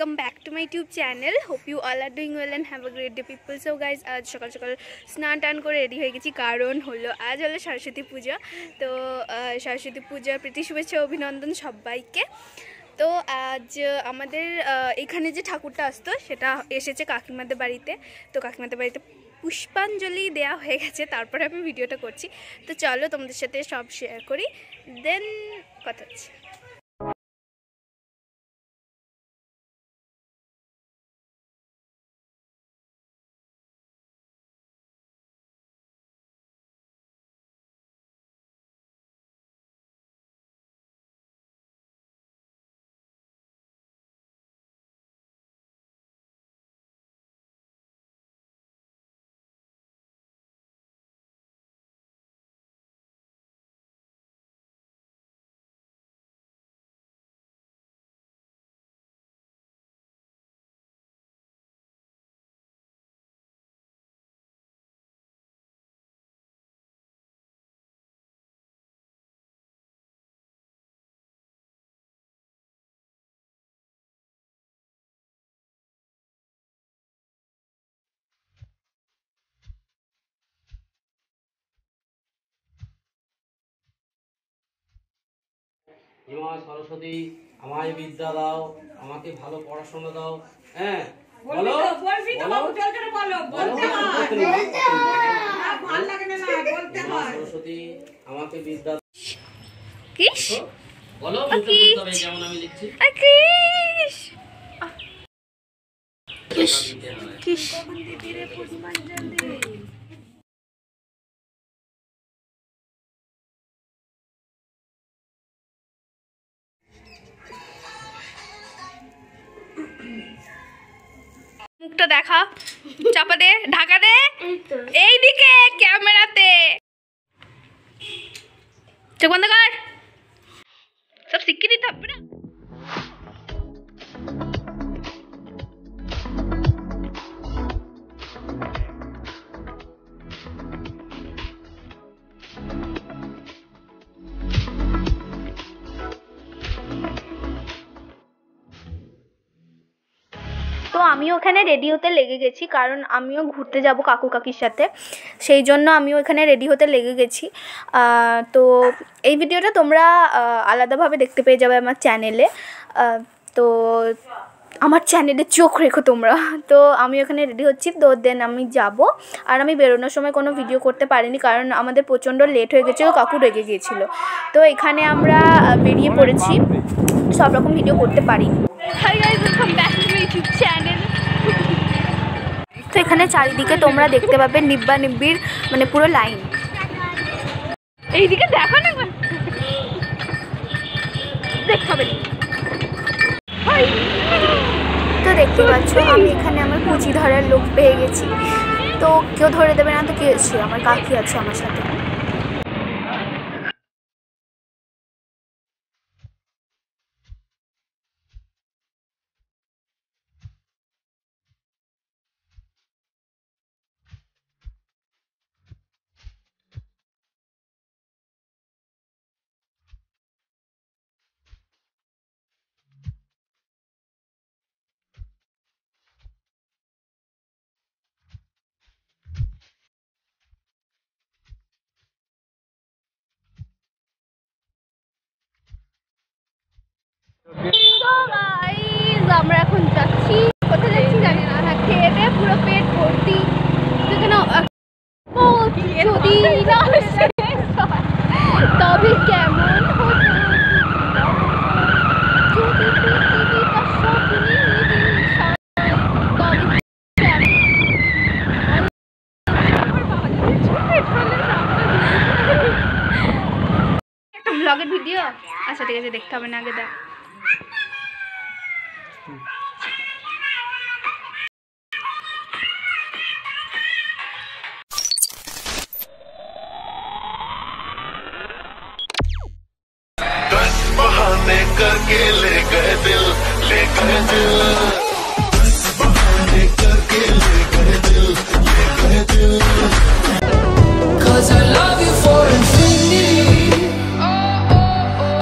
welcome back to my YouTube channel. Hope you all are doing well and have a great day people. So guys, आज सकाल सकाल स्नान टान করে ready হয়ে গেছি কারণ হলো আজ হলো সরস্বতী পূজা। তো সরস্বতী পূজার প্রীতি শুভেচ্ছা অভিনন্দন সবাইকে। তো আজ আমাদের এখানে যে ঠাকুরটা আসতো সেটা এসেছে কাকিমাদের বাড়িতে। তো কাকিমাদের বাড়িতে পুষ্পাঞ্জলি দেয়া হয়ে গেছে, তারপরে আমি ভিডিওটা করছি। তো চলো তোমাদের সাথে সব শেয়ার করি, দেন কথা হচ্ছে। মা সরস্বতী আমায় বিদ্যা দাও, আমাকে ভালো পড়াশোনা দাও। হ্যাঁ বলো, বলবি তো বাবু, চল চল বলো, বলতে হয়, ভালো লাগে না বলতে হয়। সরস্বতী আমাকে বিদ্যা কিস বলো, মুখে বলতে হবে যেমন আমি লিখছি। কিস কিস কিস দিদিরে পুষ্পাঞ্জলি। মুখটা দেখা, চাপা দে, ঢাকা দে, এইদিকে ক্যামেরাতে, চোখ বন্ধ কর, সব শিখিয়ে দিতে হবে না। তো আমিও ওখানে রেডি হতে লেগে গেছি, কারণ আমিও ঘুরতে যাব কাকু কাকির সাথে, সেই জন্য আমিও এখানে রেডি হতে লেগে গেছি। তো এই ভিডিওটা তোমরা আলাদাভাবে দেখতে পেয়ে যাবে আমার চ্যানেলে। তো আমার চ্যানেলে চোখ রেখো তোমরা। তো আমি ওখানে রেডি হচ্ছি, তো দেন আমি যাব। আর আমি বেরোনোর সময় কোনো ভিডিও করতে পারিনি, কারণ আমাদের প্রচণ্ড লেট হয়ে গেছিলো, কাকু রেগে গিয়েছিলো। তো এখানে আমরা বেরিয়ে পড়েছি, সব রকম ভিডিও করতে পারিনি। Hi guys, welcome back to my YouTube channel. তো এখানে চারিদিকে তোমরা দেখতে পাবে নিব্বা নিব্বির মানে পুরো লাইন। এইদিকে দেখো না, দেখতে হবে। তো দেখতে পাচ্ছ আমি এখানে আমার কুচি ধরার লোক পেয়ে গেছি। তো কেউ ধরে দেবে না তো কি হয়েছে, আমার কাকি আছে আমার সাথে। আমরা এখন যাচ্ছি, কোথায় যাচ্ছি জানি না। হ্যাঁ, খেয়ে দিয়ে পুরো পেট ভর্তি, যদি না তবে কেমন একটা ব্লগের ভিডিও। আচ্ছা ঠিক আছে, দেখতে হবে না, আগে দেখ। बहाने करके ले गए दिल, ले गए दिल, बहाने करके ले गए दिल, ले गए दिल। 'Cause I love you for infinity,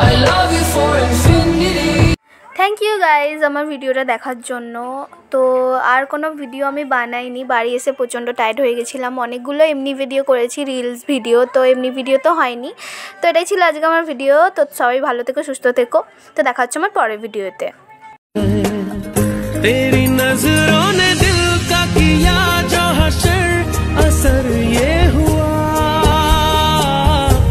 I love you for infinity। Thank you guys আমার ভিডিওটা দেখার জন্য। তো আর কোনো ভিডিও আমি বানাইনি, বাড়ি এসে প্রচণ্ড টায়ার্ড হয়ে গেছিলাম। অনেকগুলো এমনি ভিডিও করেছি, রিলস ভিডিও, তো এমনি ভিডিও তো হয়নি। তো এটাই ছিল আজকে আমার ভিডিও। তো সবাই ভালো থেকো, সুস্থ থেকো। তো দেখা হচ্ছে আমার পরের ভিডিওতে। तेरी नजरों ने